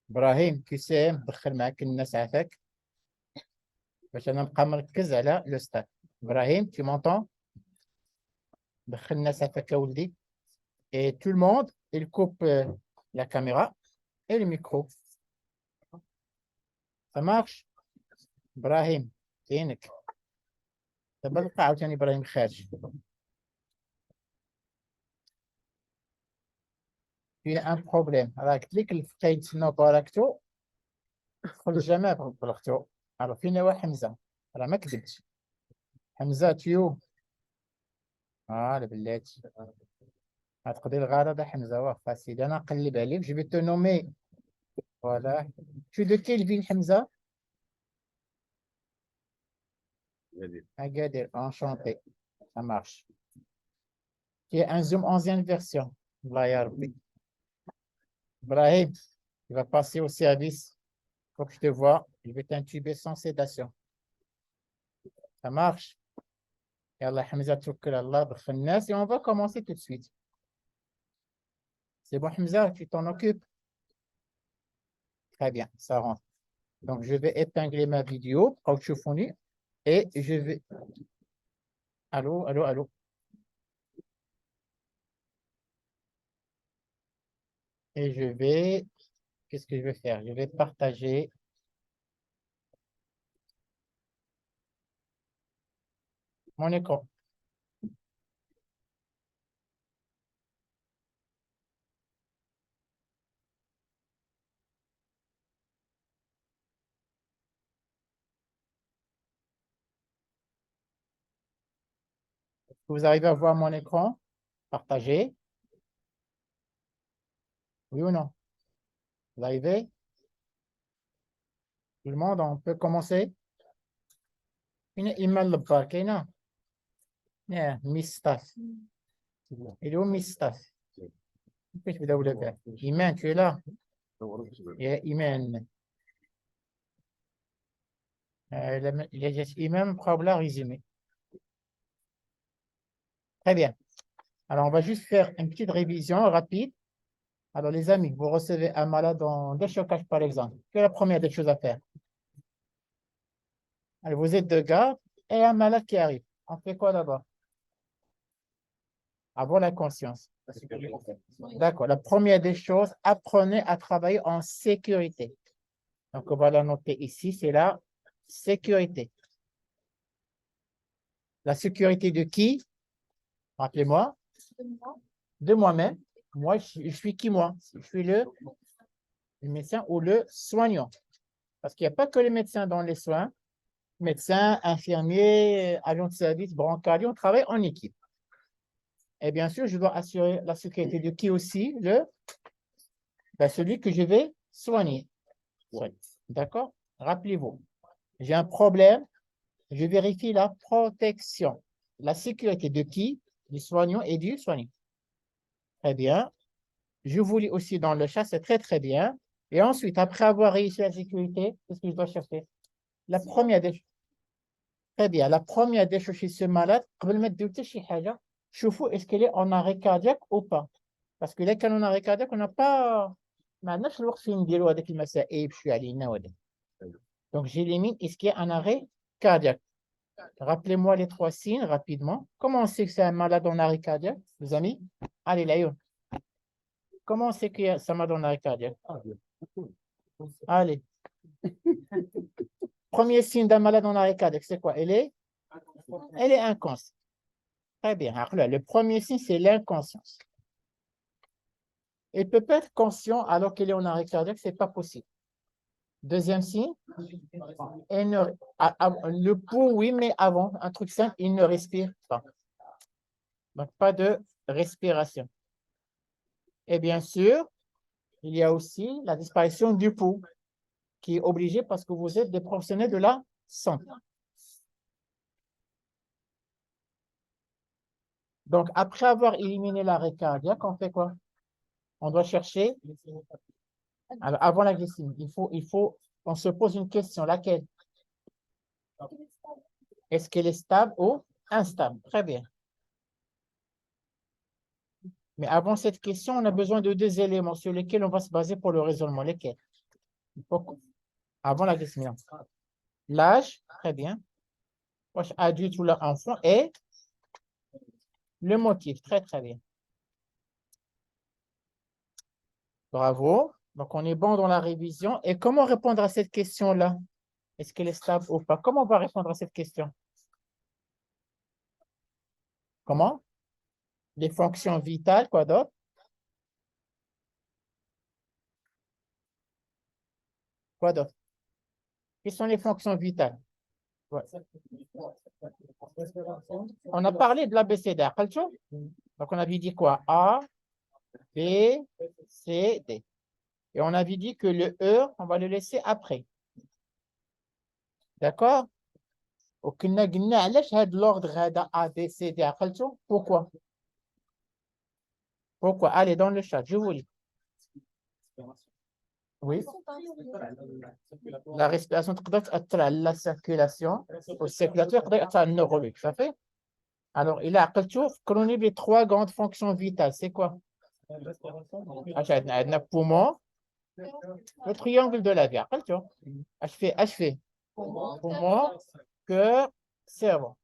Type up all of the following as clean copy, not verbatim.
إبراهيم كيسام دخل معك الناس عافاك باش أنا نبقى مركز على لو ستاد. إبراهيم tu m'entends؟ دخل الناس عافاك يا ولدي. Et tout le monde, il coupe la caméra et le micro. Ça marche؟ إبراهيم فينك؟ دابا لقى عاوتاني إبراهيم خارج. Il y a un problème. راه قلت لك الفقيه يتسناو باراكتو دخل الجامع بلغتو. راه فين هو حمزة؟ راه ما كذبتش. حمزة تيوب. البلاتي. غتقضي الغرض حمزة واخا سيدي أنا نقلب عليك جو في تو نومي. فوالا. Tu de quelle ville حمزة؟ Agadir, enchanté. Ça marche. Tu es un Zoom ancienne version. Allah ya Rabbi. Ibrahim, tu vas passer au service. Faut que je te vois. Je vais t'intuber sans sédation. Ça marche? Yallah, Hamza, توكل على الله دخل الناس et on va commencer tout de suite. C'est bon, Hamza, tu t'en occupes? Très bien, ça rentre. Donc, je vais épingler ma vidéo, caoutchoufoni, et je vais... Allô, allô, allô. Et je vais... Qu'est-ce que je vais faire? Je vais partager mon écran. Vous arrivez à voir mon écran? Partagé? Oui ou non? Vous arrivez? Tout le monde, on peut commencer? Une email le كاينة؟ Yeah, Miss Staff. Il est où Miss Staff? كيفاش بداو لك؟ إيمان tu es là? يا إيمان. Il y a juste Iman Probla résumé. Très bien. Alors, on va juste faire une petite révision rapide. Alors, les amis, vous recevez un malade dans des chocages, par exemple. Quelle est la première des choses à faire? Alors, vous êtes de garde et un malade qui arrive. On fait quoi d'abord? Avoir la conscience. D'accord. La première des choses, apprenez à travailler en sécurité. Donc, on va la noter ici, c'est la sécurité. La sécurité de qui? Rappelez-moi. De moi-même. Moi, je suis qui, moi? Je suis le médecin ou le soignant. Parce qu'il n'y a pas que les médecins dans les soins. Médecins, infirmiers, agents de service, brancardiers, on travaille en équipe. Et bien sûr, je dois assurer la sécurité de qui aussi? Celui que je vais soigner. D'accord? Rappelez-vous, j'ai un problème, je vérifie la protection. La sécurité de qui? Du soignant et du soignant. Très bien. Je vous lis aussi dans le chat, c'est très très bien. Et ensuite, après avoir réussi la sécurité, qu'est-ce que je dois chercher? La première des... Très bien. La première des choses chez ce malade, est-ce qu'elle est en arrêt cardiaque ou pas? Parce que là, quand on est en arrêt cardiaque, on n'a pas... Donc, j'élimine, est-ce qu'il y a un arrêt cardiaque? Rappelez-moi les trois signes rapidement. Comment on sait que c'est un malade en arrêt cardiaque, les amis? Allez, là, comment on sait que c'est un malade en arrêt cardiaque? Allez. Premier signe d'un malade en arrêt cardiaque, c'est quoi? Elle est inconsciente. Très bien. Alors là, le premier signe, c'est l'inconscience. Elle peut pas être conscient alors qu'elle est en arrêt cardiaque, ce n'est pas possible. Deuxième signe, le pouls, oui, mais avant, un truc simple, il ne respire pas. Donc, pas de respiration. Et bien sûr, il y a aussi la disparition du pouls, qui est obligée parce que vous êtes des professionnels de la santé. Donc, après avoir éliminé l'arrêt cardiaque, on fait quoi? On doit chercher. Alors, avant la glycémie, on se pose une question, laquelle? Est-ce qu'elle est stable ou instable? Très bien. Mais avant cette question, on a besoin de deux éléments sur lesquels on va se baser pour le raisonnement. Lesquels? Avant la discrimination. L'âge, très bien. Proche adulte ou leur enfant et le motif, très très bien. Bravo. Donc, on est bon dans la révision. Et comment répondre à cette question-là? Est-ce qu'elle est stable ou pas? Comment on va répondre à cette question? Comment? Les fonctions vitales, quoi d'autre? Quoi d'autre? Quelles sont les fonctions vitales? Ouais. On a parlé de l'ABCD. Donc, on avait dit quoi? A, B, C, D. Et on avait dit que le E, on va le laisser après. D'accord? وكنا قلنا علاش هذا l'ordre هذا A, B, C, D عقلتوا؟ Pourquoi? Pourquoi? Allez, dans le chat, je vous lis. Oui. La respiration تقدر تأثر على la circulation والcirculateur يقدر يأثر على النيرولوج. Ça fait? Alors, il a عقلتوا فكروني les trois grandes fonctions vitales. C'est quoi? عندنا poumon, le triangle de la vie. عقلتوا؟ اش فيه؟ Poumon, cœur, cerveau.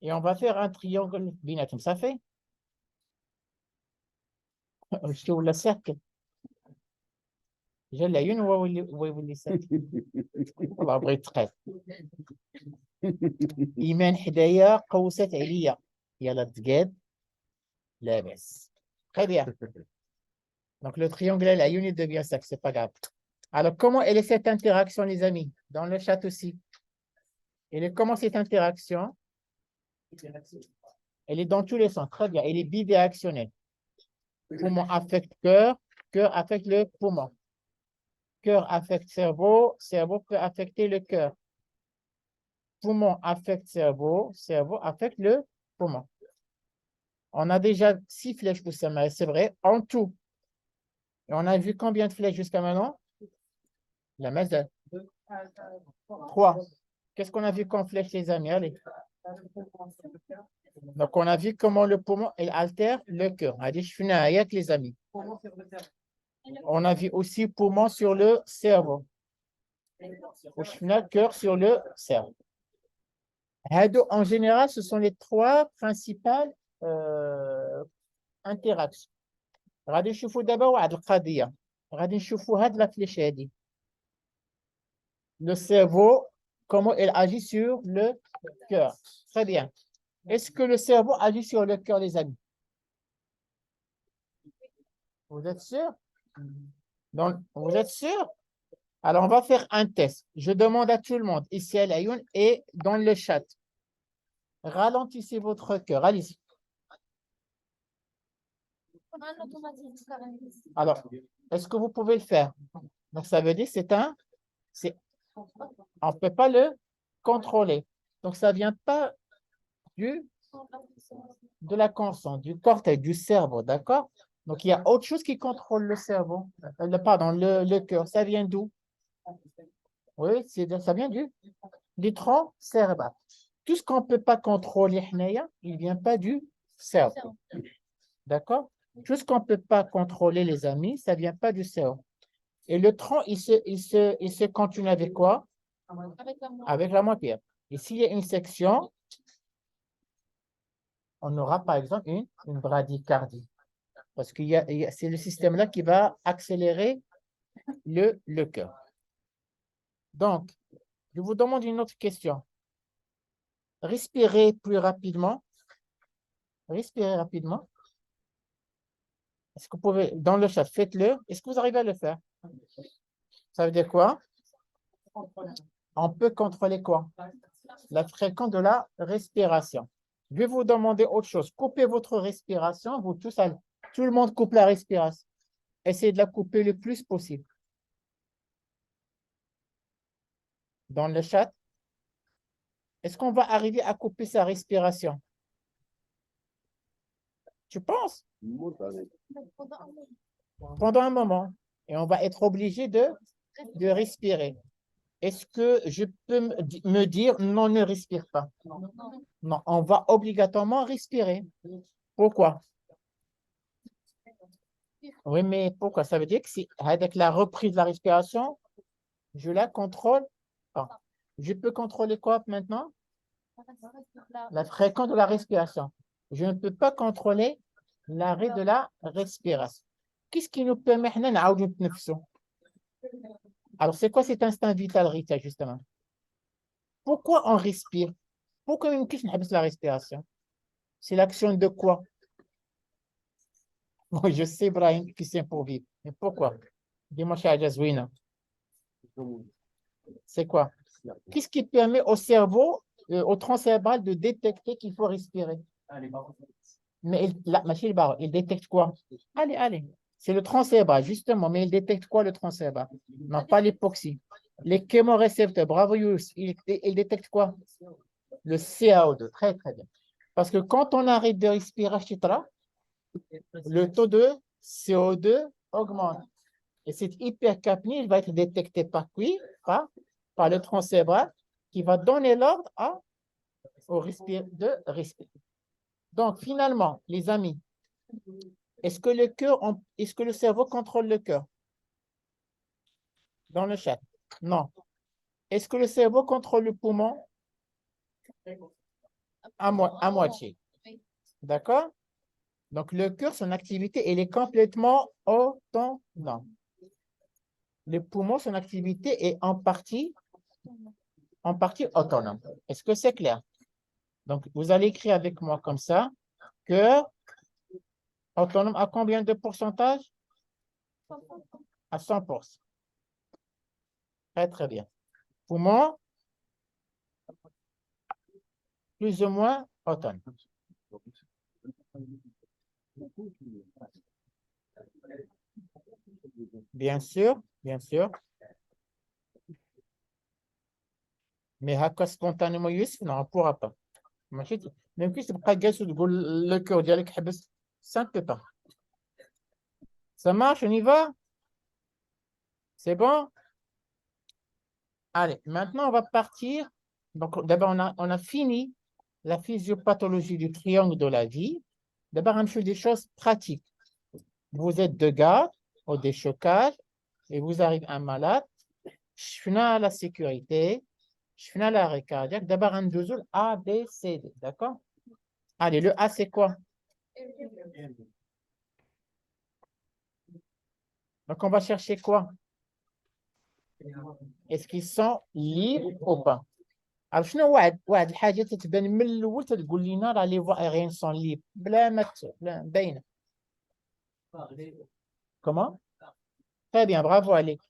Et on va faire un triangle بيناتهم. Ça fait? شتي ولا cercle. جا العيون هو يولي cercle. والله بغيت تقاد. إيمان حدايا قوست عليا. يلا تقاد. لاباس. Très bien. Donc le triangle العيون il devient cercle. C'est pas grave. Alors comment elle est cette interaction les amis? Dans le chat aussi. Elle est comment cette interaction? Elle est dans tous les sens. Très bien. Elle est bidirectionnelle. Poumon affecte cœur. Cœur affecte le poumon. Cœur affecte cerveau. Cerveau peut affecter le cœur. Poumon affecte cerveau. Cerveau affecte le poumon. On a déjà 6 flèches pour ça, mais c'est vrai, en tout. Et on a vu combien de flèches jusqu'à maintenant? La masse 3. Qu'est-ce qu'on a vu comme flèche, les amis? Allez. Donc, on a vu comment le poumon il altère le cœur. On a dit, je finis avec les amis. On a vu aussi poumon sur le cerveau. Au final, cœur sur le cerveau. En général, ce sont les 3 principales interactions. غادي نشوفوا دابا واحد القضيه غادي نشوفوا هاد لا فليش هادي le cerveau comment il agit sur le cœur. Très bien. Est-ce que le cerveau agit sur le cœur les amis? Vous êtes sûr? Donc, vous êtes sûr? Alors on va faire un test. Je demande à tout le monde ici à l'Ayoun et dans le chat. Ralentissez votre cœur. Allez-y. Alors, est-ce que vous pouvez le faire? Donc, ça veut dire on ne peut pas le contrôler. Donc, ça ne vient pas de la conscience, du cortex, du cerveau, d'accord? Donc, il y a autre chose qui contrôle le cerveau. Pardon, le cœur. Ça vient d'où? Oui, ça vient du tronc cérébral. Tout ce qu'on ne peut pas contrôler, il ne vient pas du cerveau. D'accord? Tout ce qu'on ne peut pas contrôler, les amis, ça ne vient pas du cerveau. Et le tronc, il se continue avec quoi? Avec la moitié. Et s'il y a une section, on aura par exemple une bradycardie. Parce que c'est le système-là qui va accélérer le cœur. Donc, je vous demande une autre question. Respirez plus rapidement. Respirez rapidement. Est-ce que vous pouvez, dans le chat, faites-le. Est-ce que vous arrivez à le faire? Ça veut dire quoi? On peut contrôler quoi? La fréquence de la respiration. Je vais vous demander autre chose. Coupez votre respiration. Vous tous, tout le monde coupe la respiration. Essayez de la couper le plus possible. Dans le chat, est-ce qu'on va arriver à couper sa respiration? Tu penses? Pendant un moment. Et on va être obligé de respirer. Est-ce que je peux me dire non, ne respire pas? Non, on va obligatoirement respirer. Pourquoi? Oui, mais pourquoi? Ça veut dire que si avec la reprise de la respiration, je la contrôle pas. Je peux contrôler quoi maintenant? La fréquence de la respiration. Je ne peux pas contrôler l'arrêt de la respiration. Qu'est-ce qui nous permet de نعاودوا نتنفسوا? Alors, c'est quoi cet instinct vital, Rita, justement? Pourquoi on respire? Pourquoi une question de la respiration? C'est l'action de quoi? Bon, je sais, Brahim, qui c'est pour vivre. Mais pourquoi? Dis-moi, Cheikh Jazouina. C'est quoi? Qu'est-ce qui permet au cerveau, au tronc cérébral, de détecter qu'il faut respirer? Mais la machine, il détecte quoi? Allez, allez. C'est le tronc cérébral, justement. Mais il détecte quoi, le tronc cérébral? Non, pas l'hypoxie. Les chémorécepteurs, bravo, Yous, il détecte quoi? Le CaO2. Très, très bien. Parce que quand on arrête de respirer, chitra, le taux de CO2 augmente. Et cette hypercapnie, il va être détecté par qui? Par le tronc cérébral qui va donner l'ordre au de respirer. Donc, finalement, les amis, est-ce que est-ce que le cerveau contrôle le cœur? Dans le chat. Non. Est-ce que le cerveau contrôle le poumon? À moitié. D'accord? Donc, le cœur, son activité, elle est complètement autonome. Le poumon, son activité est en partie autonome. Est-ce que c'est clair? Donc, vous allez écrire avec moi comme ça. Cœur autonome à combien de pourcentage? À 100%. Très, très bien. Poumon, plus ou moins autonome. Bien sûr, bien sûr. Mais هكا spontanément Youssef, non, on ne pourra pas. Même si c'est pas جالس وتقول le cœur ديالك حبس, ça ne peut pas. Ça marche, on y va? C'est bon? Allez, maintenant on va partir. Donc d'abord on a fini la physiopathologie du triangle de la vie. D'abord on fait des choses pratiques. Vous êtes deux gars au déchocage et vous arrive un malade. Je fais la sécurité. Je fais l'arrêt cardiaque. D'abord, un douzoul A, B, C, D. D'accord? Allez, le A, c'est quoi? Donc, on va chercher quoi? Est-ce qu'ils sont libres ou pas? Alors, شنو واحد الحاجة تتبان من الأول تقول لنا راه les voies aériennes sont libres بلا ما بلا باينة. Comment? Très bien, bravo Alex.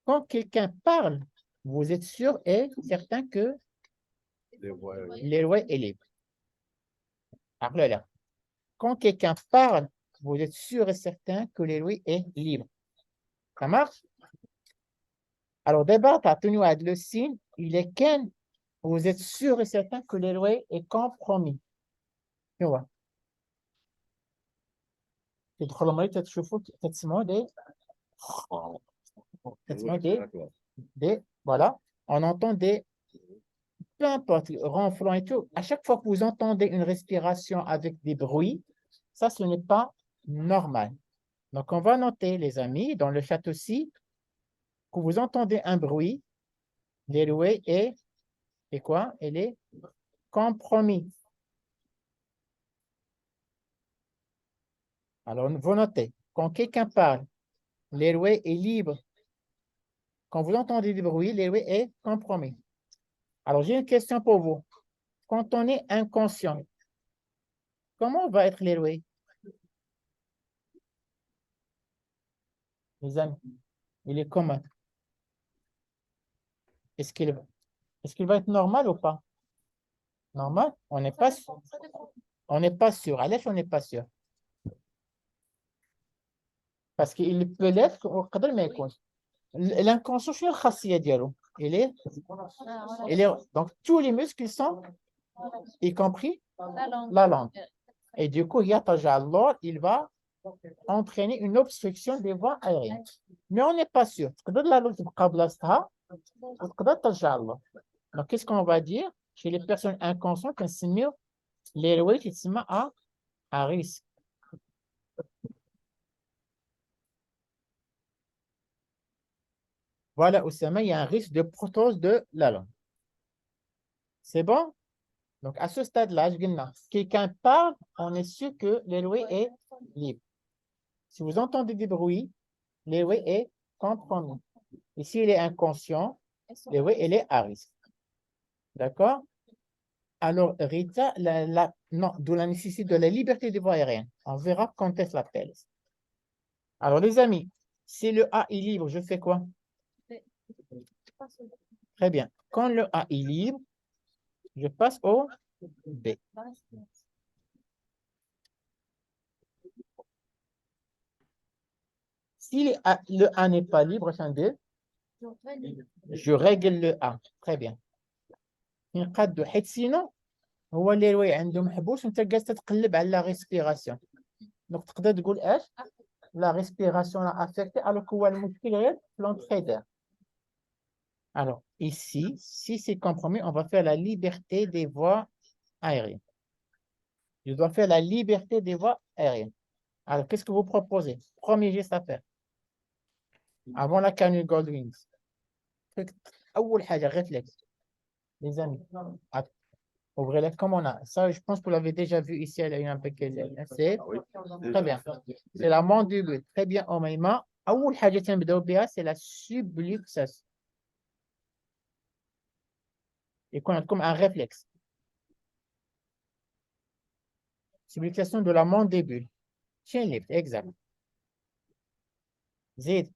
Quand quelqu'un parle, vous êtes sûr et certain que l'airway est libre. Alors là, quand quelqu'un parle, vous êtes sûr et certain que l'airway est libre. Ça marche? Alors, d'abord, tu as tenu à le signe, il est qu'un, vous êtes sûr et certain que l'airway est compromis. Tu vois. تدخل المريض تشوفوا تسمعوا voilà, on entend peu importe, ronflant et tout. À chaque fois que vous entendez une respiration avec des bruits, ça, ce n'est pas normal. Donc, on va noter, les amis, dans le chat aussi, que vous entendez un bruit, l'airway est quoi? Elle est compromis. Alors, vous notez, quand quelqu'un parle, l'airway est libre. Quand vous entendez du bruit, l'airway est compromis. Alors, j'ai une question pour vous. Quand on est inconscient, comment va être l'airway? Les amis, il est comment? Est-ce qu'il va être normal ou pas? Normal? On n'est pas sûr. On n'est pas sûr. Allez, on n'est pas sûr. Parce qu'il peut l'être au قدر ما يكون. L'inconscient, شنو الخاصية ديالو? Donc, tous les muscles sont, y compris la langue. Et du coup, il va entraîner une obstruction des voies aériennes. Mais on n'est pas sûr. Donc, qu'est-ce qu'on va dire? Chez les personnes inconscientes, l'airway à risque. Voilà, Oussama, il y a un risque de protose de la langue. C'est bon? Donc, à ce stade-là, je dis, quelqu'un parle, on est sûr que l'airway est libre. Si vous entendez des bruits, l'airway est compromis. Et s'il est inconscient, l'airway, elle est à risque. D'accord? Alors, Rita, non, d'où la nécessité de la liberté des voies aériennes. On verra quand est-ce l'appelle. Alors, les amis, si le A est libre, je fais quoi? Très bien. Quand le A est libre, je passe au B. Si le A n'est pas libre, je règle le A. Très bien. نقادو حيت سينو هو اللي الواي عنده محبوس وانت جالس تتقلب على لا ريسبيراسيون دونك تقدر تقول اش لا ريسبيراسيون لا افيكتي الوغ هو المشكل غير في لونتري دير. Alors, ici, si c'est compromis, on va faire la liberté des voies aériennes. Je dois faire la liberté des voies aériennes. Alors, qu'est-ce que vous proposez? Premier geste à faire. Avant la canule Goldwings. أول حاجة réflexe. Les amis, ouvrez-les comme on a. Ça, je pense que vous l'avez déjà vu ici. Elle a une c'est très bien. C'est la mandibule. Très bien, Omaïma. أول حاجة تنبدأ بها, c'est la subluxation. Et qu'on a comme un réflexe. Subluxation de la mandibule. Chin lift, exact. Zid,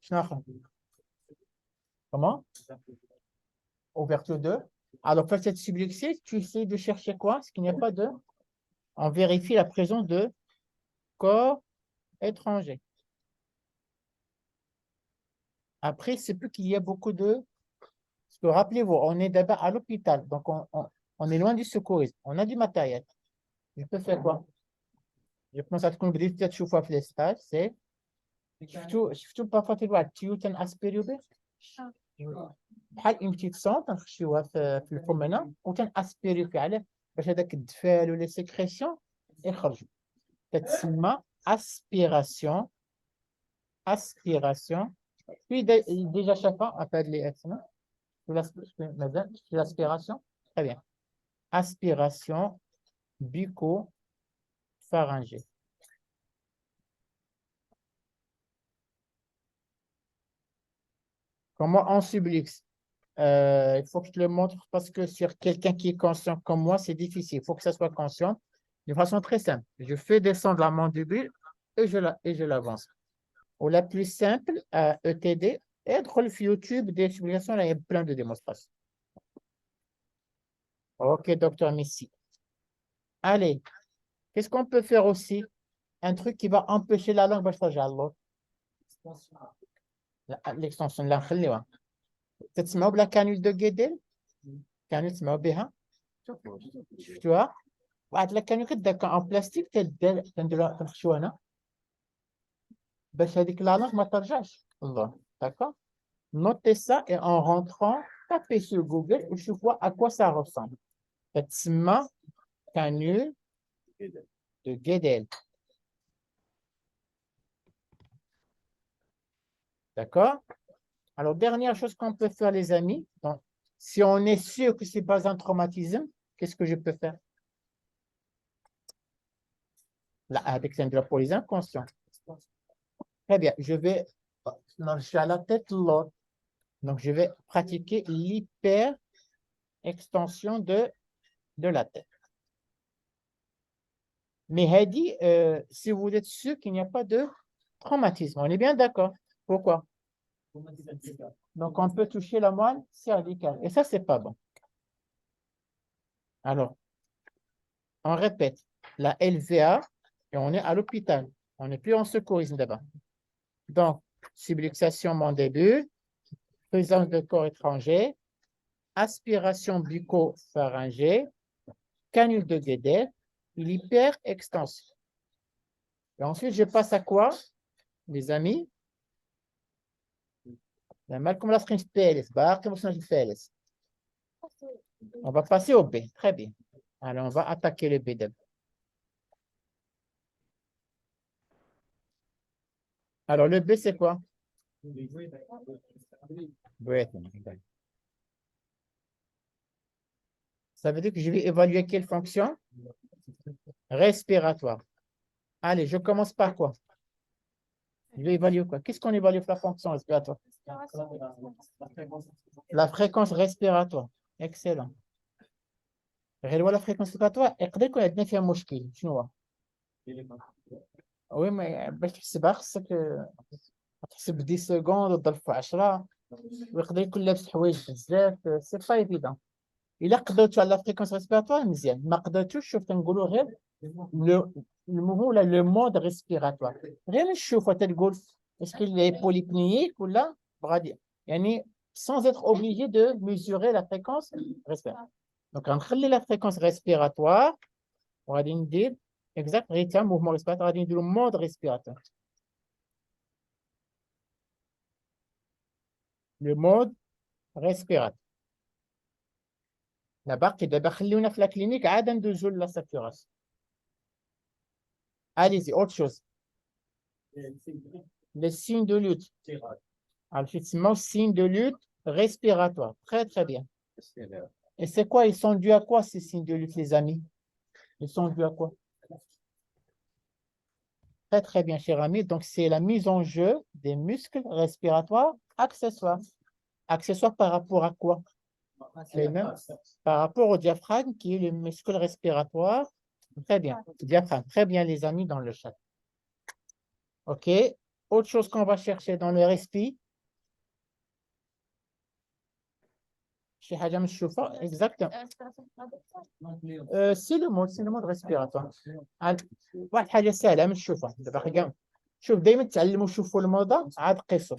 comment? Ouverture 2. Alors, pour cette subluxée, tu essaies de chercher quoi? Ce qu'il n'y a pas de. On vérifie la présence de corps étranger. Après, c'est plus qu'il y a beaucoup de. Parce que rappelez-vous, on est d'abord à l'hôpital, donc on est loin du secourisme. On a du matériel. Je peux faire quoi? Je pense à ce qu'on dit peut-être chaque fois في l'espace, c'est. شفتوا parfois تلوى تيوتن اسبيريوبي بحال اون بتيت سون تنخشيوها في الفمانه وتناسبيريو فيها عليه باش هذاك الدفال ولا سيكريسيون يخرجوا تتسمى اسبيراسيون اسبيراسيون في ديجا شافها افاد لي اسمها مازال l'aspiration très bien aspiration bucco-pharyngée. Comment on subluxe? Il faut que je te le montre parce que sur quelqu'un qui est conscient comme moi, c'est difficile. Il faut que ça soit conscient de façon très simple. Je fais descendre la mandibule et je l'avance. Ou la plus simple, ETD, être le YouTube des subluxations, là, il y a plein de démonstrations. Ok, docteur Messi. Allez, qu'est-ce qu'on peut faire aussi? Un truc qui va empêcher la langue, l'extension de la langue. تسمعوا بلا كانول دو جيدل كانول تسمعوا بها شفتوها واحد لا كانول كداك ان بلاستيك تنديروها تنخشوها هنا باش هذيك لا لانغ ما ترجعش الله d'accord notez ça et en rentrant tapez sur Google et je vois à quoi ça ressemble تسمى كانول de Guedel. D'accord? Alors, dernière chose qu'on peut faire, les amis, donc, si on est sûr que ce n'est pas un traumatisme, qu'est-ce que je peux faire? Là, avec syndrome pour les inconscients. Très bien, non, je suis à la tête l'autre. Donc, je vais pratiquer l'hyper-extension de la tête. Mais Heidi, si vous êtes sûr qu'il n'y a pas de traumatisme, on est bien d'accord. Pourquoi? Donc, on peut toucher la moelle cervicale. Et ça, c'est pas bon. Alors, on répète. La LVA, et on est à l'hôpital. On n'est plus en secourisme d'abord. Donc, subluxation mandibule, présence de corps étranger, aspiration bucco-pharyngée, canule de Guedel, l'hyper-extension. Et ensuite, je passe à quoi, les amis? On va passer au B. Très bien. Alors, on va attaquer le B d'abord. Alors, le B, c'est quoi? Breathing. Ça veut dire que je vais évaluer quelle fonction? Respiratoire. Allez, je commence par quoi? Je vais évaluer quoi? Qu'est-ce qu'on évalue pour la fonction respiratoire? La fréquence respiratoire. Excellent. غير la fréquence respiratoire يقدر يكون عندنا فيها مشكل شنو هو؟ وي ما باش تحسبها خصك تحسب 10 سكوند وتضرب في 10 ويقدر يكون لابس حوايج بزاف سي با ايفيدون. الا قدرتو على لا فريكونس ريسبيراتوار مزيان ما قدرتوش شوف تنقولوا غير المهم ولا لو مود ريسبيراتوار غير نشوفوا تقول اسكو لي بوليبنييك ولا غادي يعني sans être obligé de mesurer la fréquence respiratoire. Donc غنخلي la fréquence respiratoire وغادي ندير exact غير mouvement respiratoire غادي نديرو mode respiratoire. Le mode respiratoire. دابا خليونا في لا كلينيك عاد ندوزو لا ساتوراسيون. Allez-y, autre chose. Les signes de lutte. Alors, effectivement, signes de lutte respiratoire. Très, très bien. Et c'est quoi? Ils sont dus à quoi, ces signes de lutte, les amis? Ils sont dus à quoi? Très, très bien, cher ami. Donc, c'est la mise en jeu des muscles respiratoires accessoires. Accessoires par rapport à quoi? Les mêmes. Par rapport au diaphragme, qui est le muscle respiratoire. Très bien. Diaphragme. Très bien, les amis, dans le chat. OK. Autre chose qu'on va chercher dans le respi. Chez Hajam Choufa, exactement. C'est le mode respiratoire. واحد حاجة سهلة من الشوفة. دابا خلينا شوف دائما تعلموا شوفوا الموضة عاد قيسوا.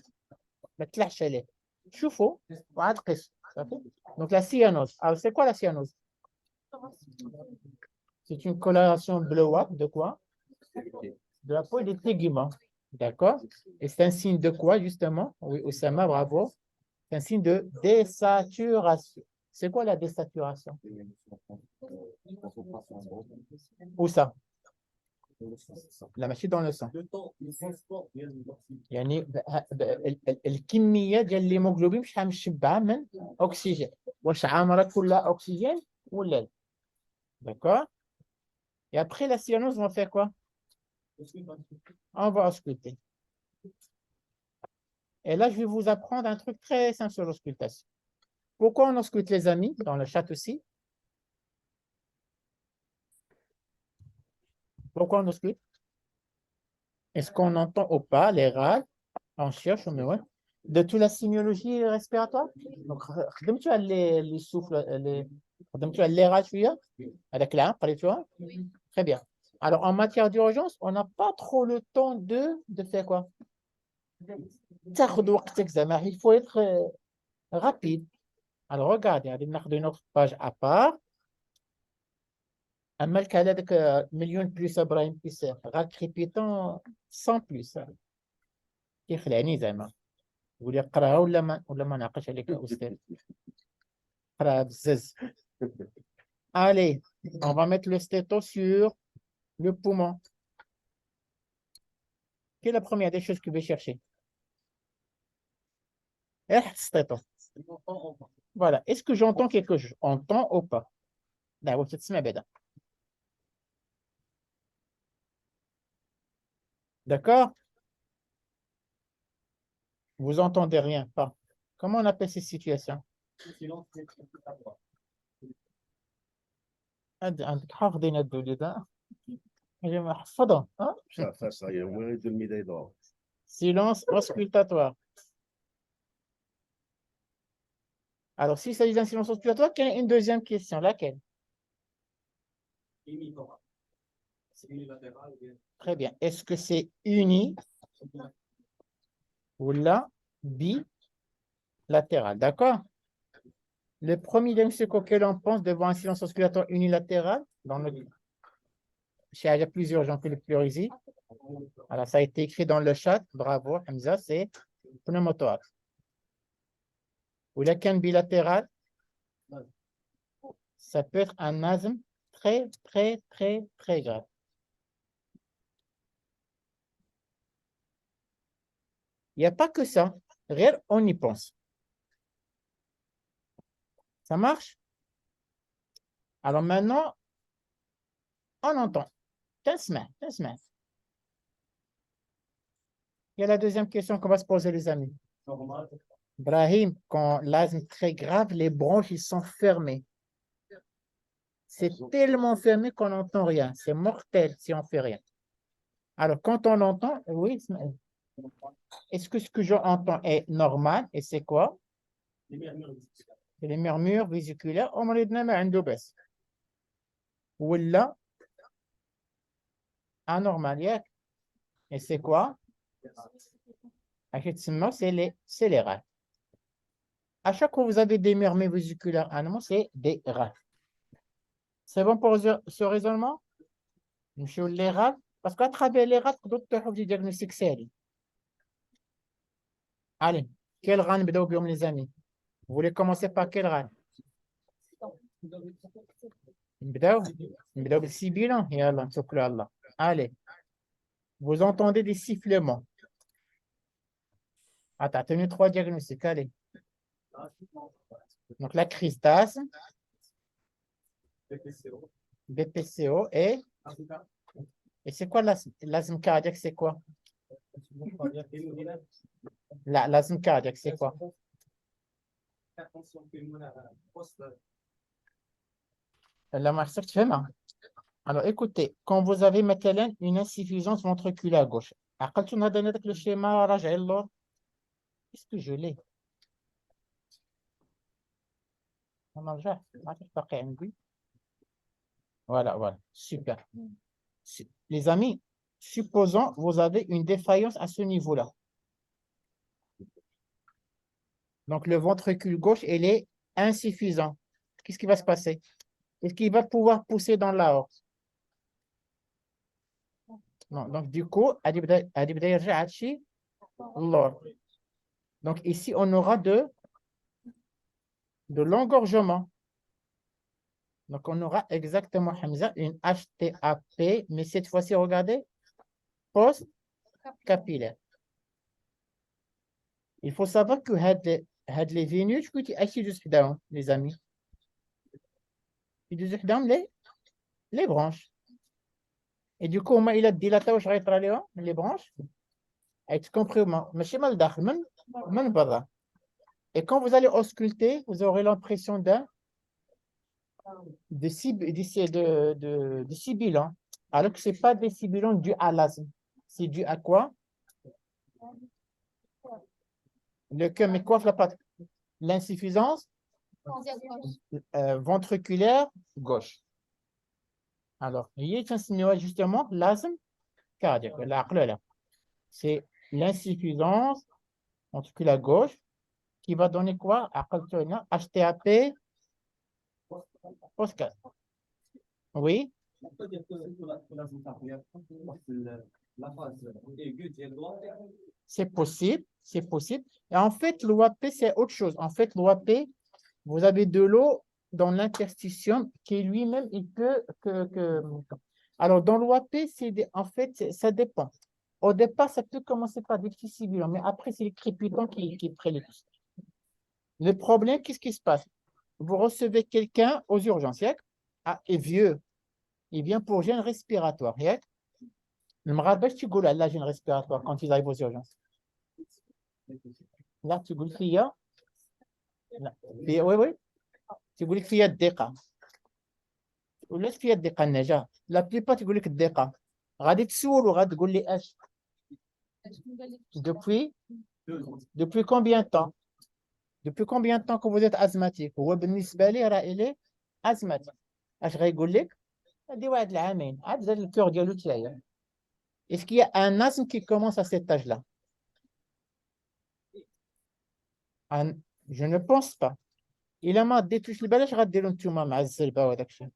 ما تلحش عليه. شوفوا وعاد قيسوا. صافي. Donc la cyanose. Alors c'est quoi la cyanose? C'est une coloration bleuâtre de quoi? De la peau et des téguments. D'accord? Et c'est un signe de quoi justement? Oui, Oussama, bravo. C'est un signe de désaturation. C'est quoi la désaturation? Où ça? La machine dans le sang. يعني الكمية ديال الهيموغلوبين شحال مشبعة من أكسجين. واش عامرة كلها أكسجين ولا لا؟ D'accord? Et après la cyanose, on va faire quoi? On va ausculter. Et là, je vais vous apprendre un truc très simple sur l'auscultation. Pourquoi on ausculte, les amis, dans le chat aussi? Pourquoi on ausculte? Est-ce qu'on entend ou pas les râles? On cherche, mais ouais. De toute la sémiologie respiratoire? Donc, خدمتوا على les souffles, خدمتوا على les râles شوية؟ هذاك العام قريتوها؟ Très bien. Alors, en matière d'urgence, on n'a pas trop le temps de faire quoi? Il faut être rapide. Alors, regardez, on a une autre page à part. أما الكلام هذاك مليون بلس ابراهيم بيسير غير كريبيتون 100 بلس كيخلعني زعما يقول لي قراها ولا ما ناقش عليك الاستاذ قراها بزاز. Allez, on va mettre le stéto sur le poumon. Quelle est la première des choses que je vais chercher? Stéto. Voilà. Est-ce que j'entends quelque chose? Entends ou pas? D'accord, c'est ça, bête. D'accord? Vous entendez rien, pas. Comment on appelle ces situations? عندك حافظين الدولة ده يا محفظة ها silence auscultatoire. Alors si ça dit un silence auscultatoire, quelle est une deuxième question? Laquelle? Très bien. Est-ce que c'est uni ou la bilatéral? D'accord? Le premier diagnostic auquel on pense devant un silence auscultatoire unilatéral, il y a plusieurs gens qui le pleurisent. Alors, ça a été écrit dans le chat. Bravo, Hamza, c'est pneumothorax. Ou la canne bilatérale, ça peut être un asthme très, très, très, très grave. Il n'y a pas que ça. On y pense. Ça marche? Alors maintenant, on entend. Tasma. Il y a la deuxième question qu'on va se poser, les amis. Brahim, quand l'asthme très grave, les bronches, ils sont fermés. C'est tellement fermé qu'on n'entend rien. C'est mortel si on fait rien. Alors, quand on entend, oui, Ismaël, est-ce que ce que j'entends est normal? Et c'est quoi? C'est les murmures vésiculaires. On va ما عنده بس. ولا anormal, ياك. Et c'est quoi? C'est les rats. À chaque fois que vous avez des murmures vésiculaires animaux, c'est des rats. C'est bon pour ce raisonnement? نمشيو les rats. Parce qu'à travers les rats, vous pouvez du diagnostic sérieux. Allez, quel rat نبداو بهم les amis? Vous voulez commencer par quel rat? نبداو بالسيبيلون. يلا نتوكلوا على الله. Allez, vous entendez des sifflements. Attends, tenu 3 diagnostics. Allez. Donc la crise d'asthme, BPCO et c'est quoi l'asthme cardiaque? C'est quoi? L'asthme cardiaque, c'est quoi? Alors écoutez, quand vous avez maintenant une insuffisance ventriculaire gauche, le schéma, est-ce que je l'ai? Voilà, super. Les amis, supposons vous avez une défaillance à ce niveau-là. Donc, le ventricule gauche, il est insuffisant. Qu'est-ce qui va se passer? Est-ce qu'il va pouvoir pousser dans l'aorte? Non. Donc, du coup, donc ici, on aura de l'engorgement. Donc, on aura exactement, Hamza, une HTAP, mais cette fois-ci, regardez, post-capillaire. Il faut savoir que les vénus, les amis. Les branches. Et du coup, il a dilaté les branches. Et compris, et quand vous allez ausculter, vous aurez l'impression de sibilants. Alors que ce n'est pas des sibilants dus à l'asthme. C'est dû à quoi? Le cœur, mais quoi la patte? L'insuffisance ventriculaire gauche. Alors, il y a un signal justement l'asthme cardiaque. C'est l'insuffisance ventriculaire gauche qui va donner quoi? HTAP post-4. Oui. C'est possible. Et en fait, l'OAP, c'est autre chose. En fait, l'OAP, vous avez de l'eau dans l'interstitium qui lui-même, il peut Alors, dans l'OAP, en fait, ça dépend. Au départ, ça peut commencer par des petits sibilants, mais après, c'est les crépitants qui prennent tout. Le problème, qu'est-ce qui se passe? Vous recevez quelqu'un aux urgences, est vieux, il vient pour gêne respiratoire. Le marabèche, tu goules à la gêne respiratoire quand ils arrivent aux urgences. Là, tu goules qu'il y a. Oui. Tu goules qu'il y a des cas. ولا فيها الدقة النجاة لا بليبا تقول لك الدقة غادي تسول وغادي تقول لي اش depuis combien de temps que vous êtes asthmatique هو بالنسبة لي راه إلي asthmatique اش غايقول لك هادي واحد العامين عاد زاد الكور ديالو تاعي. Est-ce qu'il y a un asthme qui commence à cet âge-là? Je ne pense pas. Il a ما ديتوش البلاش غديروا نتوما مع الزلبة وهذاك الشيء.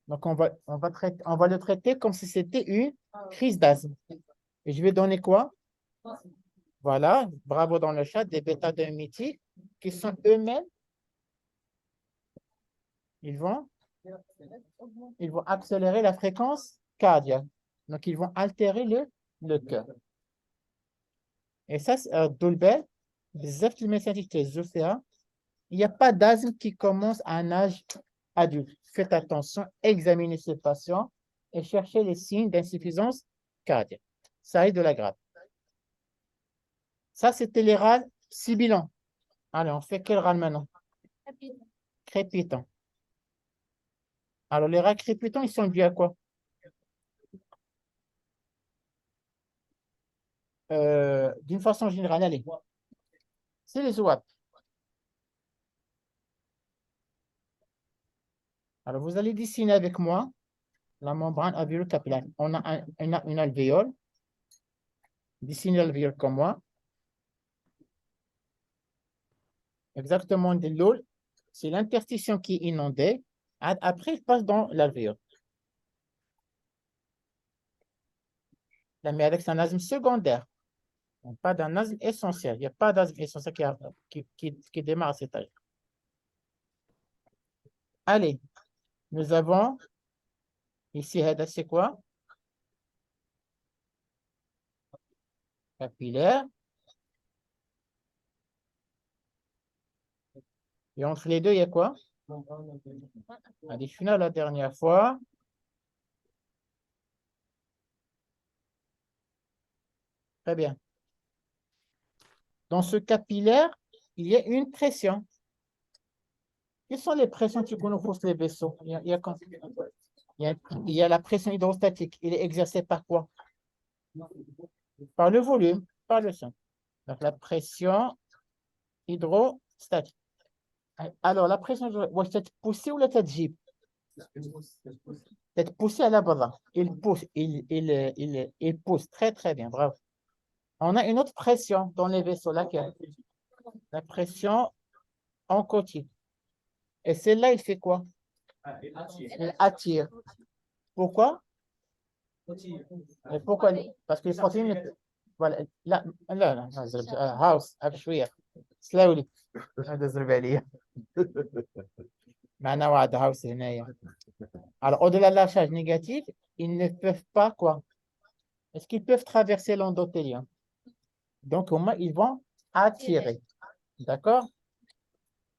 Donc, on va le traiter comme si c'était une crise d'asthme. Et je vais donner quoi? Voilà, bravo dans le chat, des bêta-2-méthyl qui sont eux-mêmes, ils vont accélérer la fréquence cardiaque. Donc, ils vont altérer le cœur. Et ça, c'est Dolbel, بزاف د الميديسان تيتهزوا فيها. Il n'y a pas d'asthme qui commence à un âge adulte. Faites attention, examinez ce patient et cherchez les signes d'insuffisance cardiaque. Ça est de la grave. Ça, c'était les râles sibilants. Allez, on fait quel râle maintenant? Crépitant. Alors, les râles crépitants, ils sont dus à quoi? D'une façon générale, allez. C'est les OAP. Alors, vous allez dessiner avec moi la membrane alvéolo capillaire. On a une alvéole. Dessinez l'alvéole comme moi. Exactement de l'eau. C'est l'interstition qui est inondée. Après, il passe dans l'alvéole. Là, mais avec un asthme secondaire. Pas d'un asthme essentiel. Il n'y a pas d'asthme essentiel qui démarre à cet âge. Allez, nous avons ici, c'est quoi? Capillaire. Et entre les deux, il y a quoi? Additionnel la dernière fois. Très bien. Dans ce capillaire, il y a une pression. Quelles sont les pressions qui concourent les vaisseaux? Il y a la pression hydrostatique. Il est exercé par quoi? Par le volume, par le son. Donc, la pression hydrostatique. Alors, la pression hydrostatique, poussée ou la tête jeep? Tête poussée à la base. Il pousse, il pousse très, très bien. Bravo. On a une autre pression dans les vaisseaux, laquelle? La pression oncotique. Et celle-là, il fait quoi? Il attire. Pourquoi? pourquoi? Parce que les protéines, voilà, لا لا لا هاوس شوية slowly هذا ضرب عليا معنا واحد هاوس هنايا. Alors, au-delà de la charge négative, ils ne peuvent pas quoi? Est-ce qu'ils peuvent traverser l'endothélium? Donc, au moins, ils vont attirer. D'accord?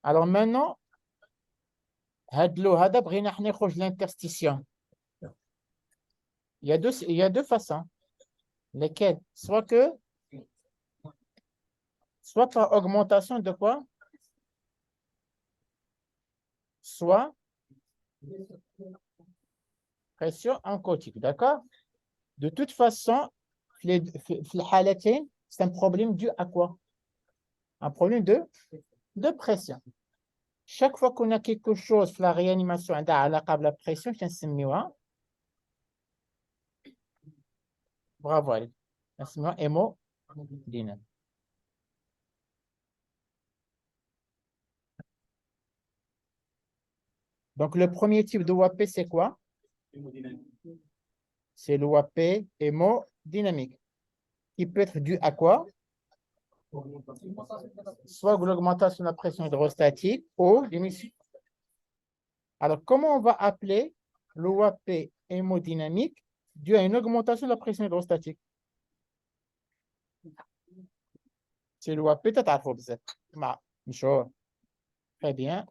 Alors maintenant, هذا بغينا احنا نخرج l'interstition. Il y a deux façons. Lesquelles? Soit par augmentation de quoi? Soit pression oncotique. D'accord? De toute façon, c'est un problème dû à quoi? Un problème de pression. Chaque fois qu'on a quelque chose, la réanimation, à la pression, bravo, allez. Hémodynamique. Donc, le premier type de OAP, c'est quoi? C'est l'OAP hémodynamique, qui peut être dû à quoi? Soit l'augmentation de la pression hydrostatique ou l'émission. Alors, comment on va appeler l'OAP hémodynamique dû à une augmentation de la pression hydrostatique? C'est l'OAP, très bien.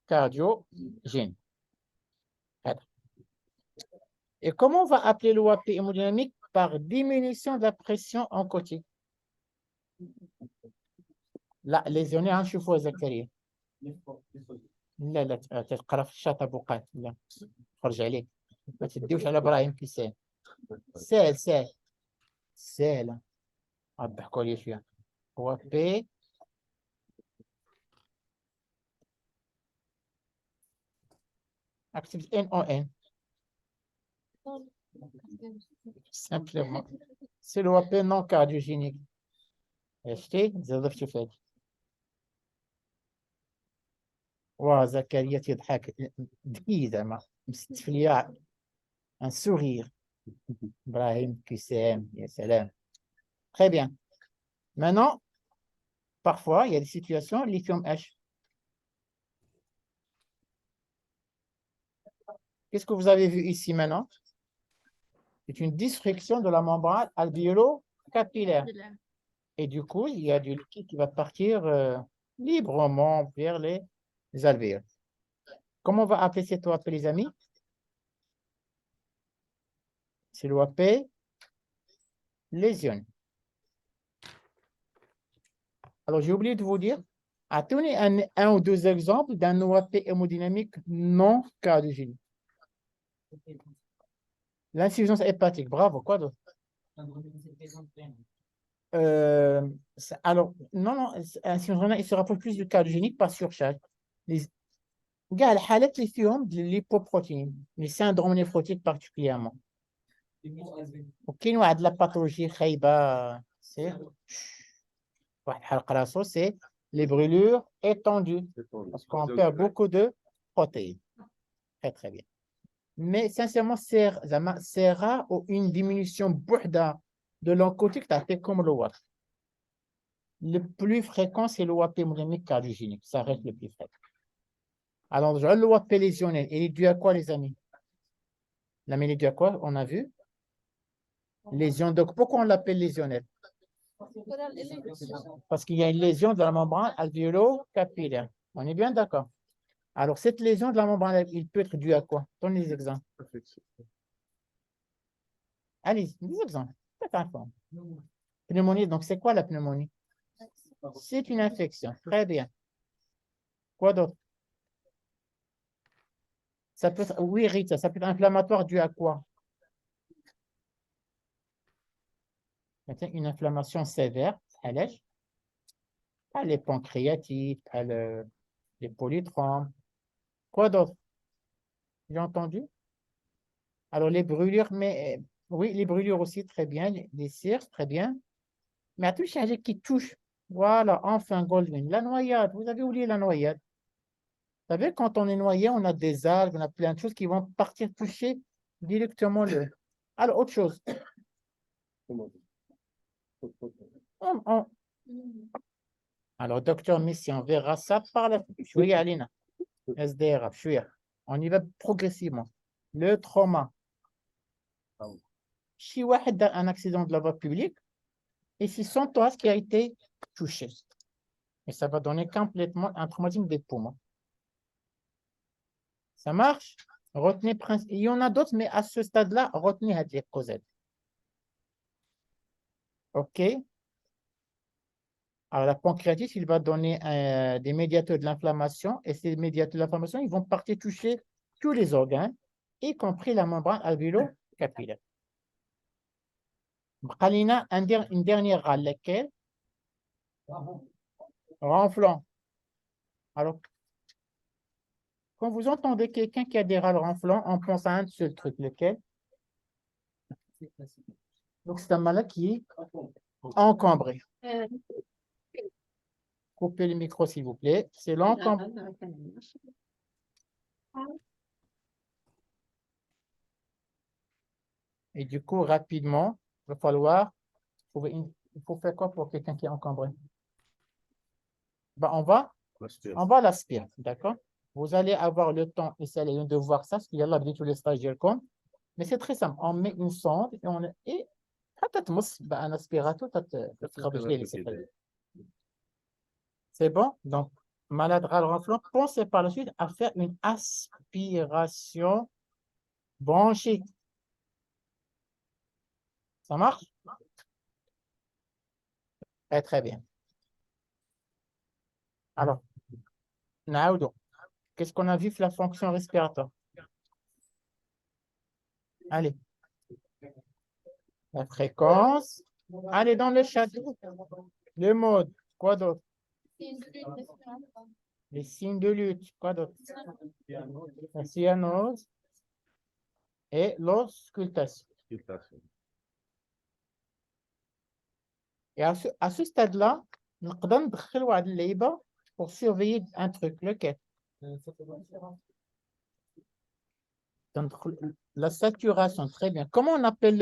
Cardiogène. Et comment on va appeler l'OAP hémodynamique? Par diminution de la pression oncotique. لا ليزيوني غنشوفوها زكريا. لا لا تقرا في الشطبوقات. لا خرج عليك. ما تديوش على ابراهيم كيسان. سهل غضحكوا لي شويه. هو بي اكتب ان او ان simplement. C'est l'OAP non cardiogénique. شتي زادفتو في هذا. واه زكريا تيضحك ذكي زعما مستفليا un sourire. Brahim Kussem, salam. Très bien. Maintenant, parfois, il y a des situations, lithium H. Qu'est-ce que vous avez vu ici maintenant? C'est une destruction de la membrane alvéolo-capillaire. Et du coup, il y a du liquide qui va partir librement vers les alvéoles. Comment on va appeler cette OAP, les amis? C'est l'OAP lésionne. Alors, j'ai oublié de vous dire, attendez un ou deux exemples d'un OAP hémodynamique non cardiogénique. L'insuffisance hépatique, bravo, quoi d'autre? Alors, non, l'insuffisance rénale, il se rapproche plus du cardiogénique par surcharge. Les, gars, الحالات اللي فيهم l'hypoprotéine, les syndromes néphrotiques particulièrement. وكاين واحد لا باثولوجي خايبه سي واحد الحلقه راسو سي les brûlures étendues parce qu'on perd beaucoup de protéines. Très très bien. Mais sincèrement, c'est rare ou une diminution بوحدة de l'oncotique تعطي comme l'OAP. Le plus fréquent, c'est l'OAP hémodynamique cardiogénique. Ça reste le plus fréquent. Alors, l'OAP lésionnelle, il est dû à quoi, les amis? La maladie due à quoi? On a vu? Lésion. Donc, pourquoi on l'appelle lésionnelle? Parce qu'il y a une lésion de la membrane alvéolo-capillaire. On est bien d'accord. Alors, cette lésion de la membrane, il peut être due à quoi? Donnez des exemples. Allez, des exemples. Faites un forme. Pneumonie, donc c'est quoi la pneumonie? C'est une infection. Très bien. Quoi d'autre? Ça peut être, oui, Rita, ça peut être inflammatoire dû à quoi? Maintenant, une inflammation sévère, les pancréatites, les polytrophes. Quoi d'autre? J'ai entendu? Alors, les brûlures, mais oui, les brûlures aussi, très bien. Les cires, très bien. Mais à tout changer qui touche. Voilà, enfin, Goldwyn. La noyade, vous avez oublié la noyade. Vous savez, quand on est noyé, on a des algues, on a plein de choses qui vont partir toucher directement le. Alors, autre chose. On- Alors, docteur Messi, on verra ça par la suite. شوية علينا. SDRF, شوية. On y va progressivement. Le trauma. Si واحد a un accident de la voie publique, et c'est son thorax qui a été touché. Et ça va donner complètement un traumatisme des poumons. Ça marche? Retenez il y en a d'autres, mais à ce stade-là, retenez à dire Cosette. OK? Alors, la pancréatite, il va donner des médiateurs de l'inflammation, et ces médiateurs de l'inflammation, ils vont partir toucher tous les organes, y compris la membrane alvéolo-capillaire. Une dernière râle, laquelle? Renflant. Alors, quand vous entendez quelqu'un qui a des râles renflants, on pense à un seul truc, lequel? Donc, c'est un malade qui est encombré. Coupez le micro, s'il vous plaît. C'est l'encombré. Et du coup, rapidement, il va falloir trouver il faut faire quoi pour quelqu'un qui est encombré? Ben, on va l'aspirer, d'accord? Vous allez avoir le temps, essayez de voir ça, parce qu'il y a là tous les stagiaires comme. Mais c'est très simple. On met une sonde et on et un aspirateur, c'est bon? Donc, malade râle renflant, pensez par la suite à faire une aspiration branchée. Ça marche? Très, très bien. Alors, Naodo, qu'est-ce qu'on a vu sur la fonction respiratoire? Allez, la fréquence. Allez dans le chat. Le mode. Quoi d'autre? Les signes de lutte. Quoi d'autre? La cyanose et l'auscultation. Et à ce stade-là, نقدر ندخل واحد اللعيبه pour surveiller un truc. Lequel? La saturation, très bien. Comment on appelle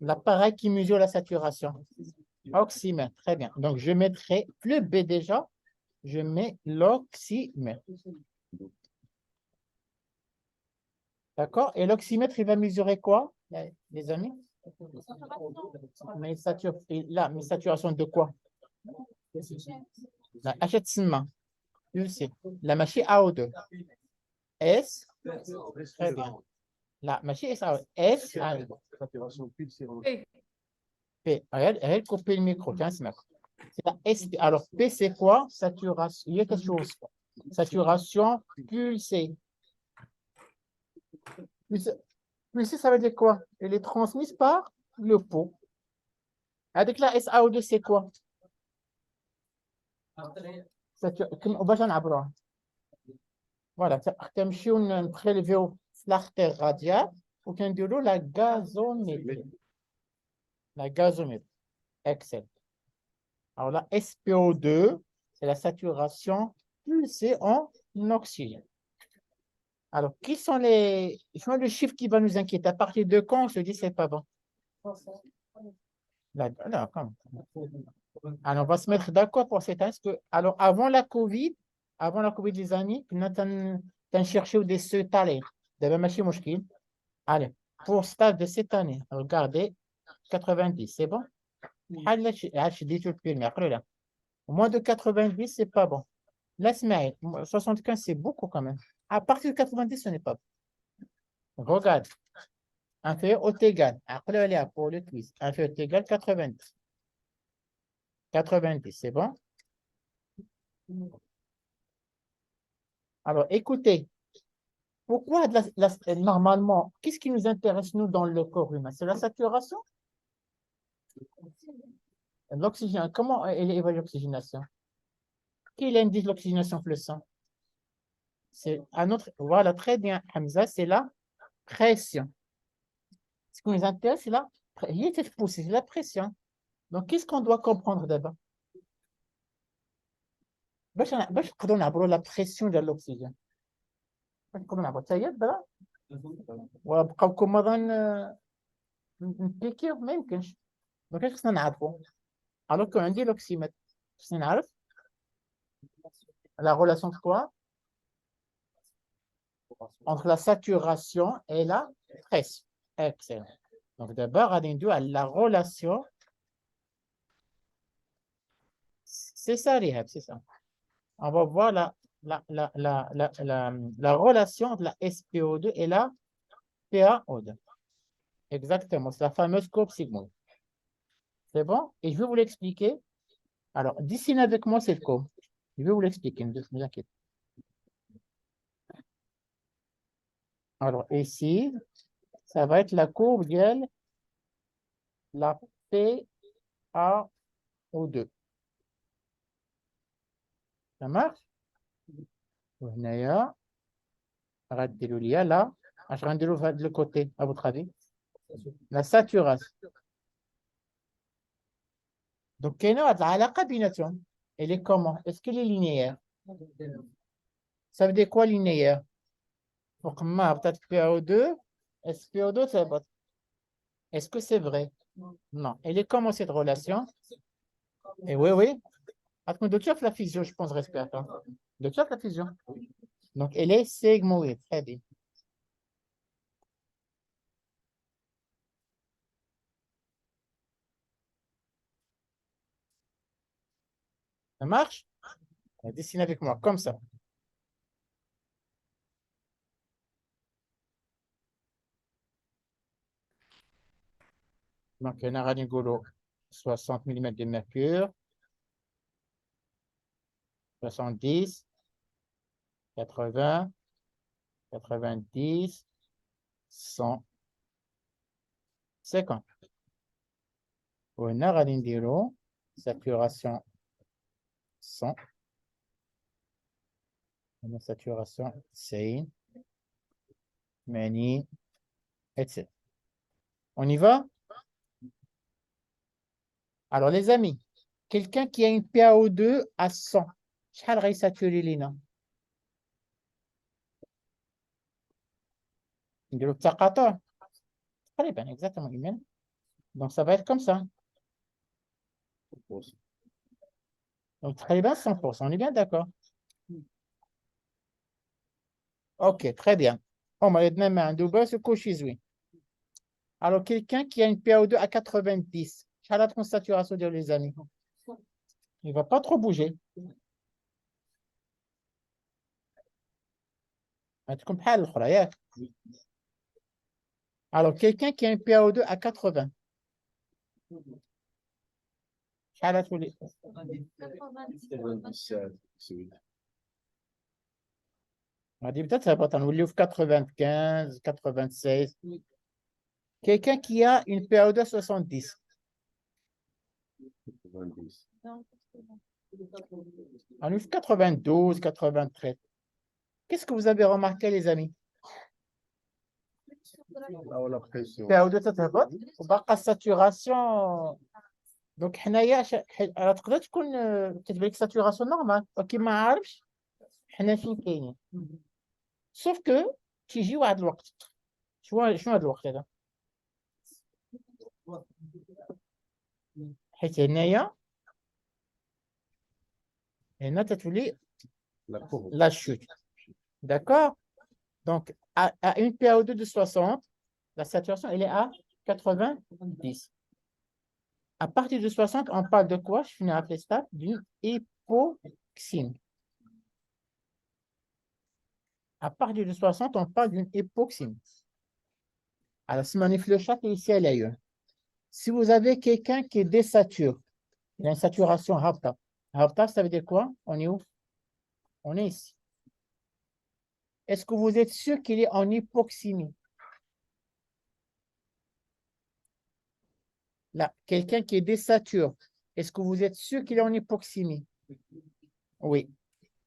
l'appareil qui mesure la saturation? Oxymètre, très bien. Donc, je mettrai le B déjà. Je mets l'oxymètre. D'accord? Et l'oxymètre, il va mesurer quoi, les amis? Mais là, mais saturation de quoi? La H pulsé. La machine AO2. S, très bien. La machine SAO2. S, P. Regarde, couper le micro. Tiens, c'est la SP. Alors, P, c'est quoi? Saturation. Il y a quelque chose. Saturation pulsée. Pulsée, ça veut dire quoi? Elle est transmise par le pot. Avec la SAO2, c'est quoi? باش نعبروها فوالا كنمشيو نبريلفيو في الارتير راديال وكنديروا لا غازوميتري excellent. Alors la SPO2 c'est la saturation pulsée en oxygène. Alors qui sont le chiffre qui va nous inquiéter? À partir de quand on se dit c'est pas bon? D'accord. Alors, on va se mettre d'accord pour cette année. Alors, avant la COVID des années, on a cherché des talents. D'abord, machine mouchkine. Allez, pour stade de cette année, regardez, 90, c'est bon? Moins de 90, c'est pas bon. Là, 75, c'est beaucoup quand même. À partir de 90, ce n'est pas bon. Regarde. Inférieur ou égal. Après, pour le quiz. Inférieur ou égal, 90. 90, c'est bon? Alors, écoutez, pourquoi normalement, qu'est-ce qui nous intéresse, nous, dans le corps humain? C'est la saturation? L'oxygène, comment elle évalue l'oxygénation? Qui indique l'oxygénation pour le sang? C'est un autre, voilà, très bien, Hamza, c'est la pression. Ce qui nous intéresse, c'est la pression. Donc, qu'est-ce qu'on doit comprendre d'abord? Pardon, la pression de l'oxygène. Ça y est, là? وبقاوكم مثلا نبيكيو ما يمكنش ما كانش خصنا نعرفو alors qu'on dit l'oxymètre خصنا نعرف la relation de quoi entre la saturation et la pression. Excellent. Donc d'abord on a la relation, c'est ça Rihab, c'est ça. On va voir la relation entre la SPO2 et la PaO2. Exactement, c'est la fameuse courbe sigmoïde. C'est bon? Et je vais vous l'expliquer. Alors, dessinez avec moi cette courbe. Je vais vous l'expliquer, ne vous inquiétez. Alors, ici, ça va être la courbe de la PaO2. Ça marche? وهنايا غديروا لي là. Je vais de le côté, à votre avis. La saturation. Donc, quelle est la combinaison? Elle est comment? Est-ce qu'elle est linéaire? Ça veut dire quoi linéaire? Donc, peut-être PaO2. SPO2, c'est bon. Est-ce que c'est vrai? Non. Elle est comment cette relation? Et oui. Attends, docteur la fusion, je pense, respect. Docteur la fusion. Donc, elle est sigmoïde. Très bien. Ça marche? Dessinez avec moi, comme ça. Donc, un aranigolo, 60 mm de mercure, 70, 80, 90, 100, 50. Pour un aranigolo, saturation 100. Une saturation 100, mani, etc. On y va? Alors, les amis, quelqu'un qui a une PaO2 à 100, شحال غيساتوري لينا؟ نديرو التقاطع تقريبا exactement humaine. Donc, ça va être comme ça. Donc, تقريبا 100%. On est bien d'accord? Ok, très bien. On va être même un double, ce couche oui. Alors, quelqu'un qui a une PaO2 à 90, شحال غتكون saturation ديالو les amis? Il ne va pas trop bouger. غتكون بحال الأخرى ياك. Alors, quelqu'un qui a une PaO2 à 80, شحال غتولي؟ غادي يبدا تهبط نوليو في 95, 96. Quelqu'un qui a une PaO2 à 70. On est 92, 93. Qu'est-ce que vous avez remarqué, les amis? PaO2 تتهبط وباقا الساتوراسيون. دونك حنايا راه تقدر تكون كتبان لك ساتوراسيون نورمال، ولكن ما عارفش حنا فين كاينين. سوف كو تيجي واحد الوقت. شنو هذا الوقت هذا؟ حيت هنايا هنا تتولي la chute. D'accord? Donc, à une PaO2 de 60, la saturation, elle est à 90. À partir de 60, on parle de quoi? Je finis avec les stades d'une hypoxine. À partir de 60, on parle d'une hypoxine. Alors, si on le chat, ici, elle est. Si vous avez quelqu'un qui désature, il a une saturation Hafta. Hafta, ça veut dire quoi? On est où? On est ici. Est-ce que vous êtes sûr qu'il est en hypoxémie? Là, quelqu'un qui désature, est-ce que vous êtes sûr qu'il est en hypoxémie? Oui.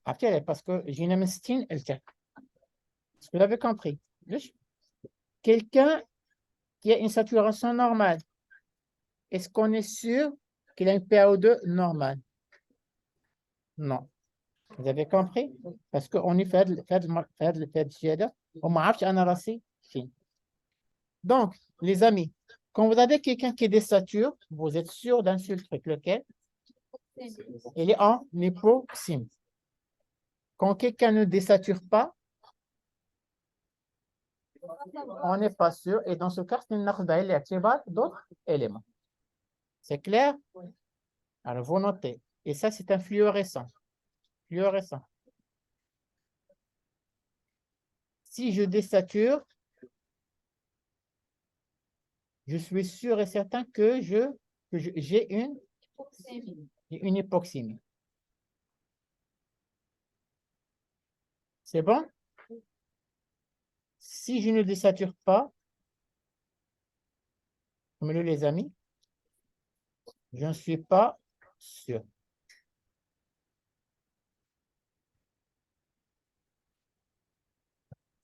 Après, parce que j'ai une mestine, elle tient. Est-ce que vous avez compris? Quelqu'un qui a une saturation normale, est-ce qu'on est sûr qu'il a une PaO2 normale? Non. Vous avez compris? Parce qu'on est fait de on m'a appris. Donc, les amis, quand vous avez quelqu'un qui désature, vous êtes sûr d'un seul truc, lequel? Il est en hypoxémie. Quand quelqu'un ne désature pas, on n'est pas sûr. Et dans ce cas, c'est une d'autres éléments. C'est clair? Alors, vous notez. Et ça, c'est un fluorescent. Fluorescent. Si je désature, je suis sûr et certain que j'ai une hypoxémie. C'est bon? Si je ne désature pas, comme les amis, je ne suis pas sûr.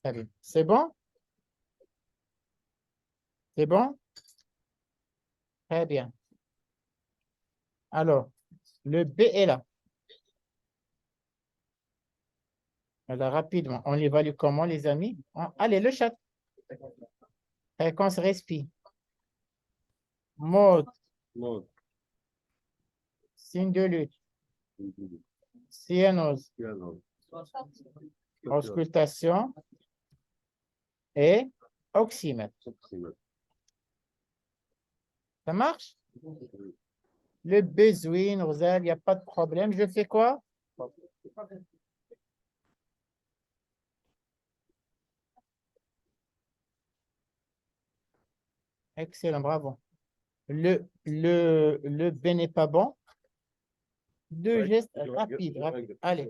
Très bien. C'est bon? C'est bon? Très bien. Alors, le B est là. Alors, rapidement, on l'évalue comment, les amis? Allez, le chat. Fréquence respire. Mode. Signe de lutte. Cyanose. Auscultation. Et oxymètre. Ça marche? Le besoin, Rosal, il n'y a pas de problème. Je fais quoi? Excellent, bravo. Le B n'est pas bon. Deux gestes rapides. Allez.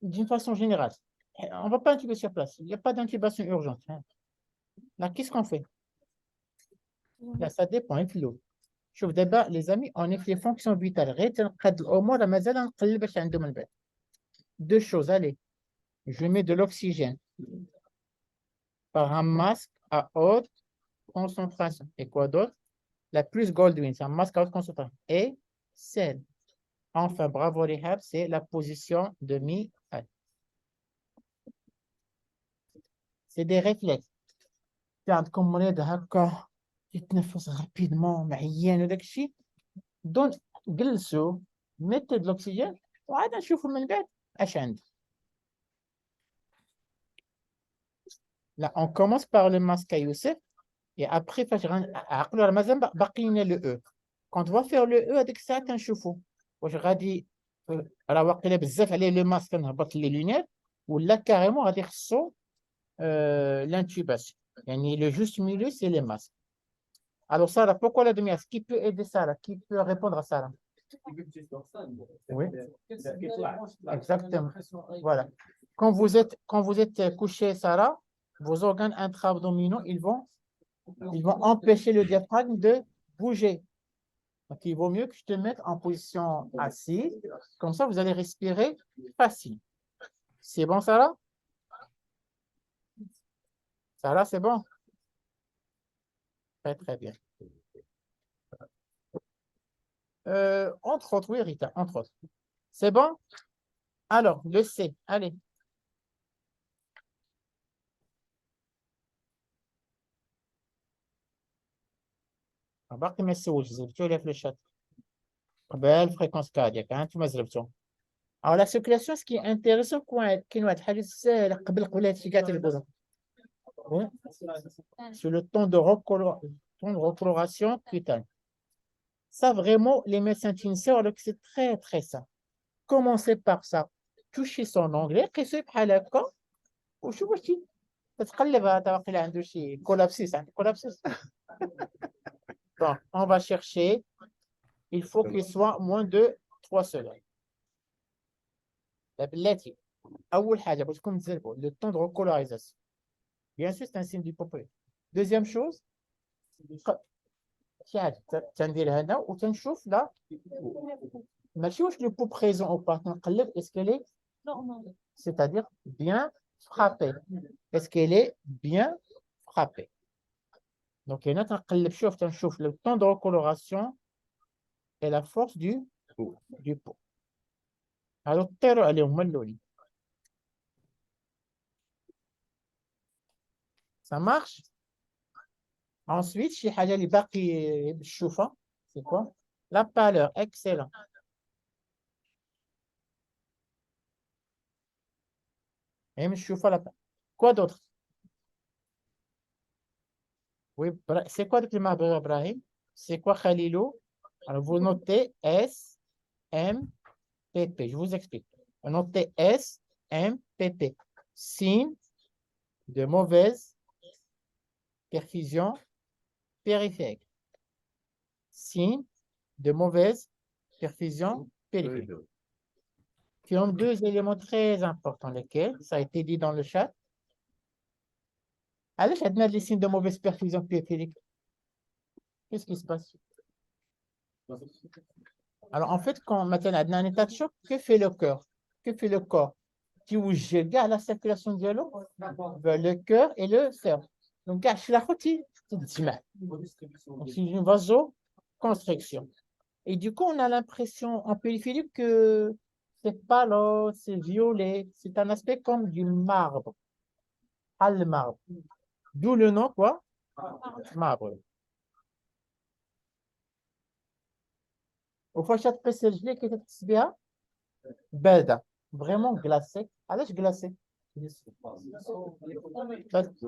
D'une façon générale, on ne va pas intuber sur place. Il n'y a pas d'intubation urgente. Là, qu'est-ce qu'on fait? Là, ça dépend. Je vous d'abord, les amis, on est les fonctions vitales. Deux choses, allez. Je mets de l'oxygène par un masque à haute concentration. Et quoi d'autre? La plus Goldwyn, c'est un masque à haute concentration. Et celle. Enfin, bravo les Rehab, c'est la position de mi. C'est des réflexes. عندكم مريض هكا يتنفس rapidement معيان وداك الشيء، دون جلسوا ميتوا د الاكسجين وعاد نشوفوا من بعد اش عنده. Là, on commence par le masque à Youssef. Et après, le E. Quand on va faire le E, avec ça, تنشوفوا واش غادي راه واقيلا بزاف عليه le masque نهبط les lunettes ولا carrément غادي يخصو l'intubation. يعني le juste milieu, c'est les masques. Alors, Sarah, pourquoi la demi-heure? Qui peut aider Sarah? Qui peut répondre à Sarah? Oui, exactement. Voilà. Quand vous êtes couché, Sarah, vos organes intra-abdominaux, ils vont empêcher le diaphragme de bouger. Donc, il vaut mieux que je te mette en position assise. Comme ça, vous allez respirer facile. C'est bon, Sarah? Sarah, c'est bon? Très, très bien. Entre autres, oui, Rita, entre autres. C'est bon? Alors, le C, allez. باقي ما سولتش زربتو ولا في الشات قبل fréquence cardiaque انتم زربتو. Alors la circulation, ce qui est intéressant كاين واحد الحاجه ساهله قبل هادشي كاع تلقوها. Sur le temps de recoloration cutanée. Ça vraiment les médecins tunisiens alors que c'est très très simple. Commencez par ça. Touchez son onglet قيسوا بحال هكا وشوف واش تتقلب هذا واقيلا عنده شي كولابسيس عنده كولابسيس. Bon, on va chercher. Il faut qu'il soit moins de 3 secondes. بلاتي أول حاجة باش تكون تزربوا le temps de recolorisation. Bien sûr, c'est un signe d'hypoprèse. Deuxième chose, شي حاجة تندير هنا وتنشوف لا ماشي واش لو بو بريزون او با نقلب est-ce qu'elle est c'est-à-dire bien frappée. Est-ce qu'elle est bien frappée? Donc هنا تنقلب شوف تنشوف le temps de recoloration et la force du pot. Alors طيروا عليهم هما الاولين. Ça marche? Ensuite, شي حاجة اللي باقي بالشوفة c'est quoi? La pâleur, excellent. Et الشوفة la pâleur. Quoi d'autre? Oui, c'est quoi le marbre Ibrahim? C'est quoi Khalilou? Alors vous notez S, M, P, P. Je vous explique. Vous notez S, M, P, P. Signe de mauvaise perfusion périphérique. Signe de mauvaise perfusion périphérique. Qui ont deux éléments très importants, lesquels, ça a été dit dans le chat. Allez, je vais les signes de mauvaise perfusion périphérique. Qu'est-ce qui se passe? Alors, en fait, quand maintenant on a un état de choc, que fait le cœur? Que fait le corps? Qui regarde la circulation du dialogue vers le cœur et le cerveau. Donc, gâche la routine. C'est une vasoconstriction. Et du coup, on a l'impression en périphérique que c'est pas là, c'est violet. C'est un aspect comme du marbre. Le marbre. D'où le nom, quoi? Marbre. وفاش تقيس الرجلين كي تتقيس بها باردة vraiment glacée. علاش glacée?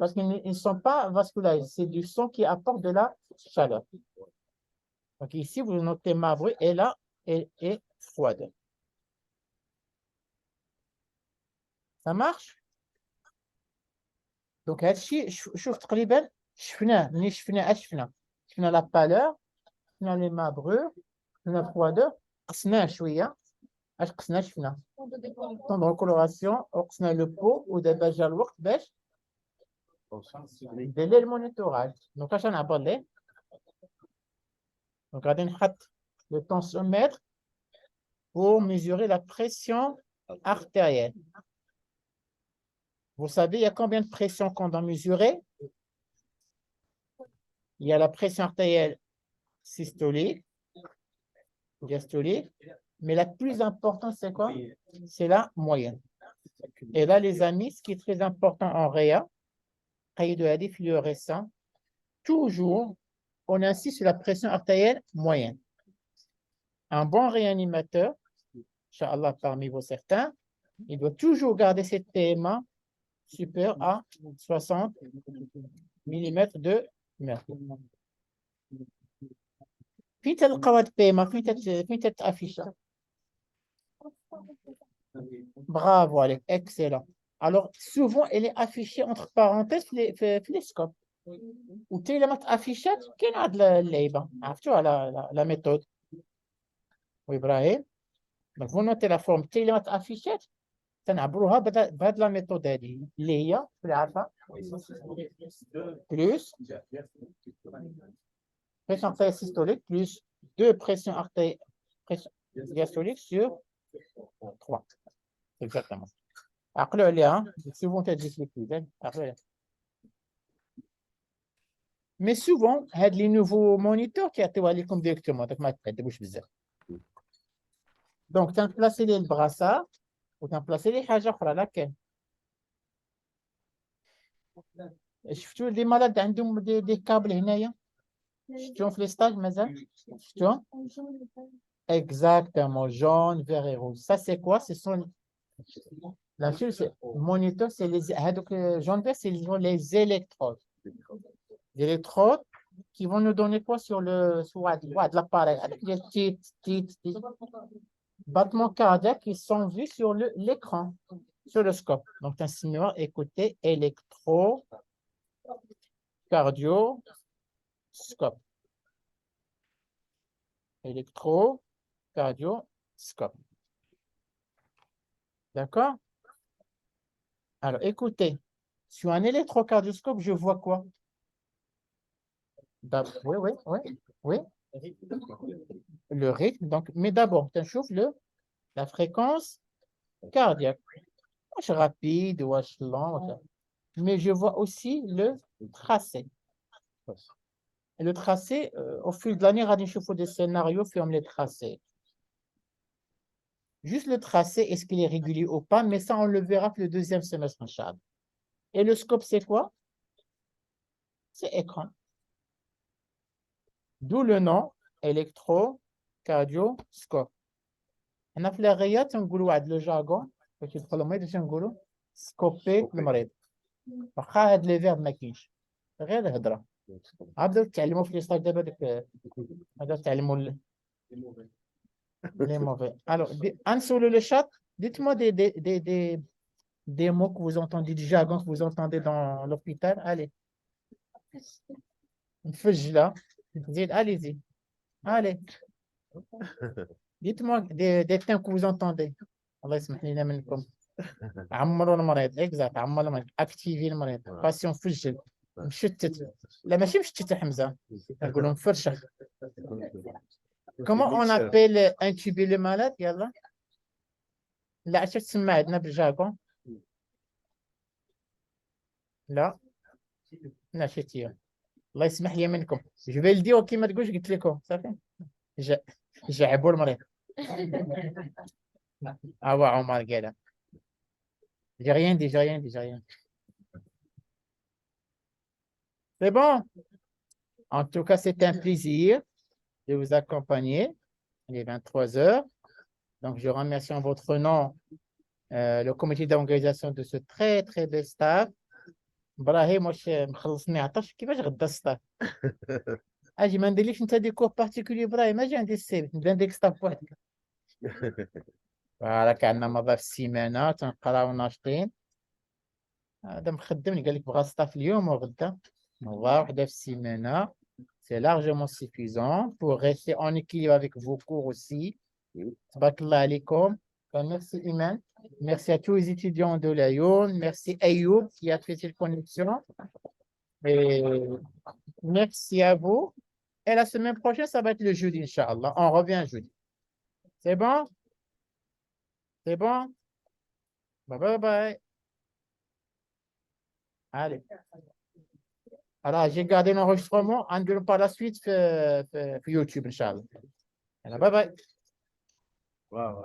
Parce qu'ils ne sont pas vascularisés, c'est du sang qui apporte de la chaleur. Donc ici, vous notez marbre et là, elle est froide. Ça marche? Donc هادشي شوف تقريبا شفناه ملي شفنا شفنا la pâleur, شفنا les marbrures, شفنا la froideur, قسناه شوية. اش قسنا شفنا طون دو كولوراسيون وقسنا لو بو ودابا جا الوقت باش ندير ليه المونيتوراج. دونك اش غنعبر ليه؟ دونك غادي نحط le tensiomètre pour mesurer la pression artérielle. Vous savez, il y a combien de pressions qu'on doit mesurer? Il y a la pression artérielle systolique, diastolique, mais la plus importante, c'est quoi? C'est la moyenne. Et là, les amis, ce qui est très important en réa, de hadith fluorescent, toujours, on insiste sur la pression artérielle moyenne. Un bon réanimateur, Inch'Allah parmi vous certains, il doit toujours garder cette PMA supérieur à 60 mm de mercure. فين تلقاو هاد القيمة فين تتافيشا bravo عليك excellent alors souvent elle est affichée entre parenthèses في les scopes وتي لما تافيشات كاين هاد اللعيبة عرفتوها la méthode وإبراهيم donc vous notez la forme تي لما تافيشات تنعبروها بهاد لا ميثود هادي اللي هي اللي عارفة plus pression artérielle systolique plus 2 pression diastolique sur 3 exactement عقلوا عليها souvent تجي لك عقلوا عليها mais souvent هاد لي nouveaux moniteurs كيعطيوها لكم ديريكتومون داك ما تعذبوش بزاف دونك تنبلاسي ليه البراسار وتنبلاسي ليه حاجه اخرى لا كاين شفتوا لي مالاد عندهم دي كابل هنايا شفتوهم في لي ستاج مازال شفتوهم exactement jaune vert et rouge ça c'est quoi ce sont la chose c'est moniteur c'est les هذوك jaune vert c'est les électrodes les électrodes qui vont nous donner quoi sur l'appareil avec des petites battements cardiaques qui sont vus sur l'écran sur le scope donc un signal écoutez électrocardioscope électrocardioscope d'accord alors écoutez sur un électrocardioscope je vois quoi oui le rythme donc mais d'abord tu chauffe la fréquence cardiaque واش rapide واش lent mais je vois aussi le tracé et le tracé au fil de l'année غادي نشوفوا des scénarios فيهم les tracés juste le tracé est-ce qu'il est régulier ou pas mais ça on le verra que le deuxième semestre inchallah et le scope c'est quoi c'est écran d'où le nom électrocardioscope هنا في الغيات تنقولوا واحد لو جارغون باش يدخلوا المريض تنقولوا سكوبي المريض واخا هاد لي فيرب ما كاينش غير هضره غاديو تعلموا في لي ستاج دابا داك غاديو تعلموا لي موفي alors نسولوا le chat dites-moi des mots que vous entendez du jargon que vous entendez dans l'hôpital allez نفجله زيد allez-y allez dites-moi des termes que vous entendez الله يسمح لنا منكم عمروا المريض اكزاكت عمروا المريض اكتيفي المريض باسيون فجل مشتت لا ماشي مشتت حمزه نقولوا مفرشه كومون اون ابيل انتوبي لو مالاد يلا لا عرفتي تسمى عندنا بالجارغون لا شتي الله يسمح لي منكم جو في الديو كيما تقولش قلت لكم صافي جعبوا المريض اه عمر قالها j'ai rien dit c'est bon en tout cas c'est un plaisir de vous accompagner il est 23 heures donc je remercie en votre nom le comité d'organisation de ce très très bel staff ابراهيم واش مخلصني عطاش كيفاش غدا السطاف اجي ما نديرليش انت دي كور بارتيكولي ابراهيم اجي عندي السيف نبدا نديك ستاف بوحدك راك عندنا مضى في السيمانه تنقراو ناشطين هذا مخدمني قال لك بغا ستاف اليوم وغدا مضى وحده في السيمانه c'est largement suffisant pour rester en équilibre avec vos cours aussi تبارك الله عليكم merci Iman merci à tous les étudiants de l'Ayoun merci Ayoub qui a fait cette connexion et merci à vous et la semaine prochaine ça va être le jeudi Inch'Allah on revient jeudi c'est bon bye bye allez alors j'ai gardé l'enregistrement on gueule par la suite sur YouTube Inch'Allah alors, bye bye Wow.